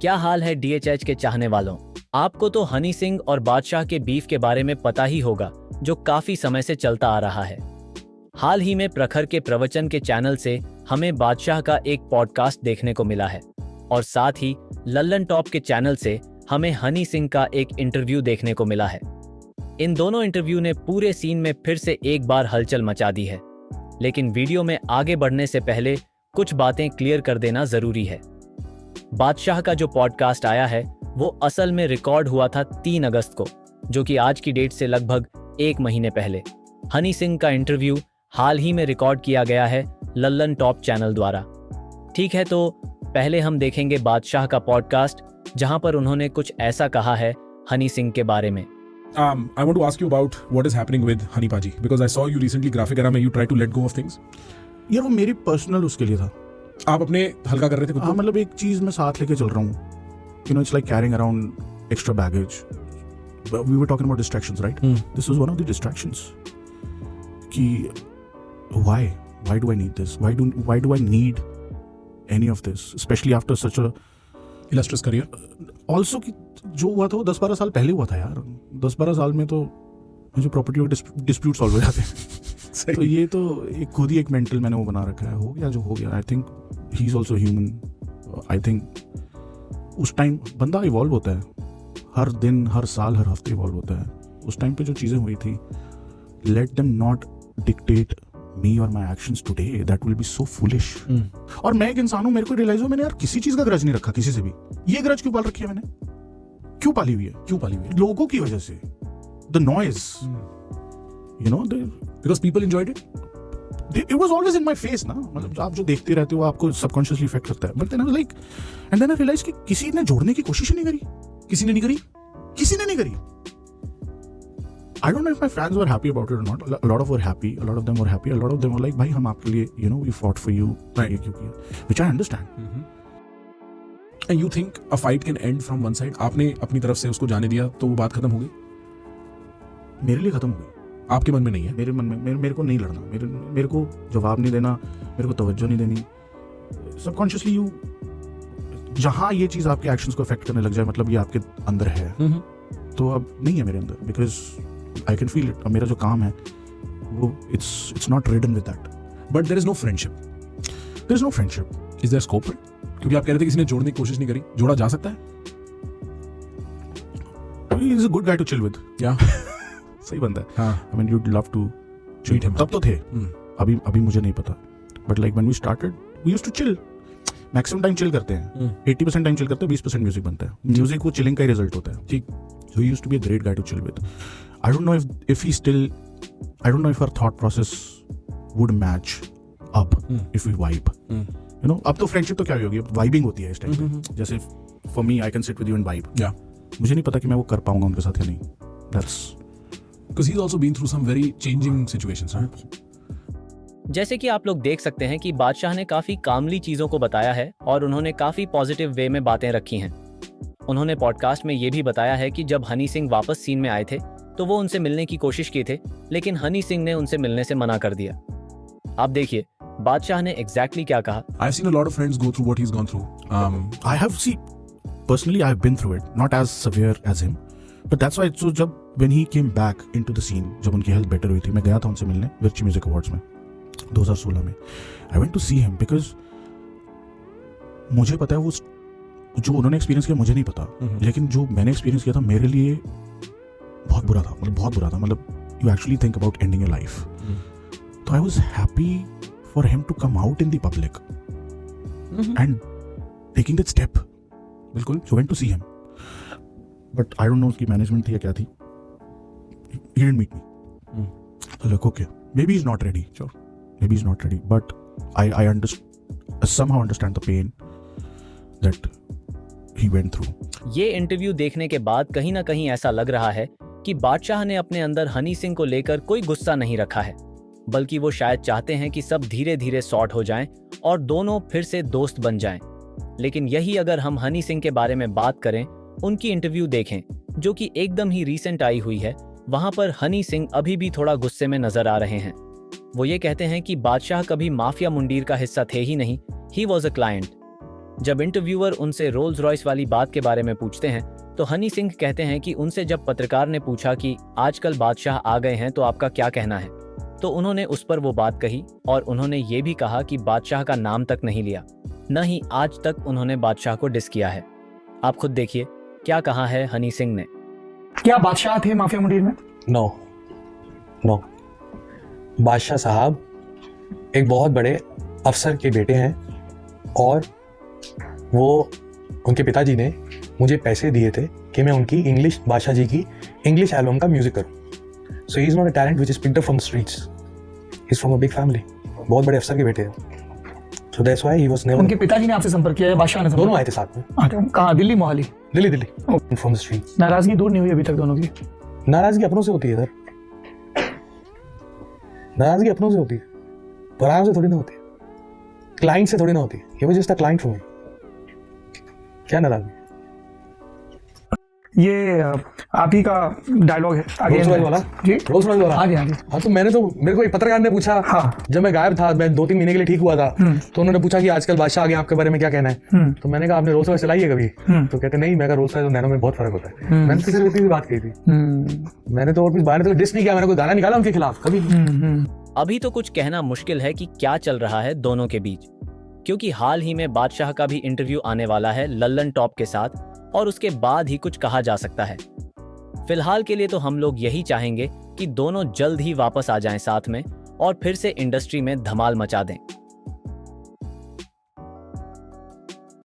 क्या हाल है डीएचएच के चाहने वालों। आपको तो हनी सिंह और बादशाह के बीफ के बारे में पता ही होगा, जो काफी समय से चलता आ रहा है। हाल ही में प्रखर के प्रवचन के चैनल से हमें बादशाह का एक पॉडकास्ट देखने को मिला है और साथ ही लल्लन टॉप के चैनल से हमें हनी सिंह का एक इंटरव्यू देखने को मिला है। इन दोनों इंटरव्यू ने पूरे सीन में फिर से एक बार हलचल मचा दी है, लेकिन वीडियो में आगे बढ़ने से पहले कुछ बातें क्लियर कर देना जरूरी है। बादशाह का जो पॉडकास्ट आया है वो असल में रिकॉर्ड हुआ था 3 अगस्त को, जो कि आज की डेट से लगभग 1 महीने पहले। हनी सिंह का इंटरव्यू हाल ही में रिकॉर्ड किया गया है लल्लन टॉप चैनल द्वारा। ठीक है, तो पहले हम देखेंगे बादशाह का पॉडकास्ट, जहां पर उन्होंने कुछ ऐसा कहा है हनी सिंह के बारे में। I want to ask you about what is happening with Honey Paji, because I saw you recently graphic era में you try to let go of things. यार वो मेरी पर्सनल उसके लिए था। आप अपने हल्का कर रहे थे खुद को? हाँ, मतलब एक चीज मैं साथ लेके चल रहा हूँ। You know, it's like carrying around extra baggage. We were talking about distractions, right? This was one of the distractions. कि why do I need this? Why do I need any of this? Especially after such a illustrious career. Also कि जो हुआ था वो 10-12 साल पहले हुआ था यार। 10-12 साल में तो मुझे प्रॉपर्टी के डिस्प्यूट सॉल्व हो जाते हैं। तो ये तो एक खुद ही एक मेंटल मैंने वो बना रखा है। हो गया जो हो गया। I think he is also human. I think उस टाइम बंदा इवॉल्व होता है, हर दिन, हर साल, हर हफ्ते इवॉल्व होता है। उस टाइम पे जो चीज़ें हुई थी, लेट देम नॉट डिक्टेट मी और my actions today, that will be so foolish. और मैं एक इंसान हूँ, मेरे को रियलाइज हुआ मैंने यार किसी चीज़ का ग्रज नहीं रखा किसी से भी। ये ग्रज क्यों पाल रखी है मैंने? क्यों पाली हुई है? लोगों की वजह से, the noise, you know, because people enjoyed it. It was always in my face ना, मतलब आप जो देखते रहते हो आपको सबकॉन्शियसली इफेक्ट करता है। But then I was like, and then I realized कि किसी ने जोड़ने की कोशिश ही नहीं करी। किसी ने नहीं करी। I don't know if my fans were happy about it or not. A lot of were happy, a lot of them were happy, a lot of them were like, भाई हम आपके लिए, you know, we fought for you, ये क्यों किया, which I understand. And you think a fight can end from one side? आपने अपनी तरफ से उसको जाने दिया तो वो बात खत्म हो गई? मेरे लिए खत्म हो गई। आपके मन में नहीं है? मेरे मन में मेरे को नहीं लड़ना, मेरे को जवाब नहीं देना, मेरे को तवज्जो नहीं देनी। सबकॉन्शियसली यू, जहाँ ये चीज़ आपके एक्शंस को अफेक्ट करने लग जाए, मतलब ये आपके अंदर है, तो अब नहीं है मेरे अंदर, because I can feel it. मेरा जो काम है वो it's not ridden with that. But there is no friendship. Is there scope for it? क्योंकि आप कह रहे थे किसी ने जोड़ने की कोशिश नहीं करी। जोड़ा जा सकता है? He is a good guy to chill with. या सही बंदा है। हाँ। I mean, you'd love to meet him. तब तो थे। अभी मुझे नहीं पता। But like when we started, we used to chill. Maximum time chill करते हैं। 80% time chill करते हैं, 20% म्यूजिक बनता है। म्यूजिक वो चिलिंग का ही रिजल्ट होता है। ठीक। So he used to be a great guy to chill with. I don't know if he still, I don't know if our thought process would match up if we vibe. You know, अब तो friendship तो क्या होगी, अब vibing होती है इस time पे। जैसे for me, I can sit with you and vibe. Yeah. मुझे नहीं पता कि मैं वो कर पाऊंगा उनके साथ या नहीं। That's because he's also been through some very changing situations, right? जैसे कि आप लोग देख सकते हैं कि बादशाह ने काफी कामली चीजों को बताया है और उन्होंने काफी पॉजिटिव वे में बातें रखी हैं। उन्होंने पॉडकास्ट में ये भी बताया है कि जब हनी सिंह वापस सीन में आए थे तो वो उनसे मिलने की कोशिश की थे, लेकिन हनी सिंह ने उनसे मिलने से मना कर दिया। आप देखिए बादशाह ने एग्जैक्टली क्या कहा। I've seen a lot of friends go through what he's gone through. I have seen, personally I have been through it, not as severe as him, but that's why so जब when he came back into the scene, जब उनकी health better हुई थी, मैं गया था उनसे मिलने विर्ची म्यूजिक अवार्ड्स में 2016 में। I went to see him because मुझे पता है वो जो उन्होंने एक्सपीरियंस किया मुझे नहीं पता, लेकिन जो मैंने एक्सपीरियंस किया था मेरे लिए बहुत बुरा था, मतलब you actually think about ending your life. तो I was happy for him to come out in the public and taking that step. बिल्कुल। So went to see him, but I don't know उसकी management थी या क्या थी। He didn't meet me. So like okay, maybe he's not ready. Sure, maybe he's not ready. But I somehow understand the pain that he went through. ये interview देखने के बाद कहीं ना कहीं ऐसा लग रहा है कि बादशाह ने अपने अंदर हनी सिंह को लेकर कोई गुस्सा नहीं रखा है, बल्कि वो शायद चाहते हैं कि सब धीरे धीरे सॉर्ट हो जाएं और दोनों फिर से दोस्त बन जाएं। लेकिन यही अगर हम हनी सिंह के बारे में बात करें, उनकी इंटरव्यू देखें जो कि एकदम ही रीसेंट आई हुई है, वहां पर हनी सिंह अभी भी थोड़ा गुस्से में नजर आ रहे हैं। वो ये कहते हैं कि बादशाह कभी माफिया मुंडीर का हिस्सा थे ही नहीं, ही वॉज अ क्लाइंट। जब इंटरव्यूअर उनसे रोल्स रॉयस वाली बात के बारे में पूछते हैं तो हनी सिंह कहते हैं कि उनसे जब पत्रकार ने पूछा कि आजकल बादशाह आ गए हैं तो आपका क्या कहना है, तो उन्होंने उस पर वो बात कही और उन्होंने ये भी कहा कि बादशाह का नाम तक नहीं लिया, न ही आज तक उन्होंने बादशाह को डिस किया है। आप खुद देखिए क्या कहा है हनी सिंह ने। क्या बादशाह थे माफिया मुंडीर में? नो नो, बादशाह साहब एक बहुत बड़े अफसर के बेटे हैं और वो उनके पिताजी ने मुझे पैसे दिए थे कि मैं उनकी इंग्लिश, बादशाह जी की इंग्लिश एल्बम का म्यूजिक करूं। So he is not a talent which is picked up from the streets, he is from a big family, बहुत बड़े अफसर के बेटे हैं। So that's why he was never. उनके पिताजी ने आपसे संपर्क किया या बादशाह ने? दोनों आए थे साथ में। अच्छा, कहाँ? Delhi, Mohali? Delhi from the streets. नाराजगी दूर नहीं हुई अभी तक दोनों की? नाराजगी अपनों से होती है सर, नाराजगी अपनों से होती है, परायों से थोड़ी ना होती है, क्लाइंट से थोड़ी ना होती है। ये was just a client for me, क्या नाराजगी? ये आप ही का डायलॉग है आगे रोल्स रॉयस वाला? जी, रोल्स रॉयस वाला। हाँ जी, हाँ जी। हाँ, तो मैंने तो, मेरे को एक पत्रकार ने पूछा, हाँ। जब मैं गायब था, मैं 2-3 महीने के लिए ठीक हुआ था, तो उन्होंने पूछा कि आजकल बादशाह आ गए, आपके बारे में क्या कहना है? तो मैंने कहा आपने रोल्स रॉयस चलाई है कभी? तो कहते नहीं, मैं कहा रोल्स रॉयस और नैनो में बहुत फर्क होता है। मैंने तो सिर्फ इतनी बात कही थी, मैंने तो और कुछ बाहर तो डिस नहीं किया, मैंने कोई गाना निकाला उनके खिलाफ कभी नहीं। अभी तो कुछ कहना मुश्किल है कि क्या चल रहा है दोनों के बीच, क्योंकि हाल ही में बादशाह का भी इंटरव्यू आने वाला है लल्लन टॉप के साथ और उसके बाद ही कुछ कहा जा सकता है। फिलहाल के लिए तो हम लोग यही चाहेंगे कि दोनों जल्द ही वापस आ जाएं साथ में और फिर से इंडस्ट्री में धमाल मचा दें।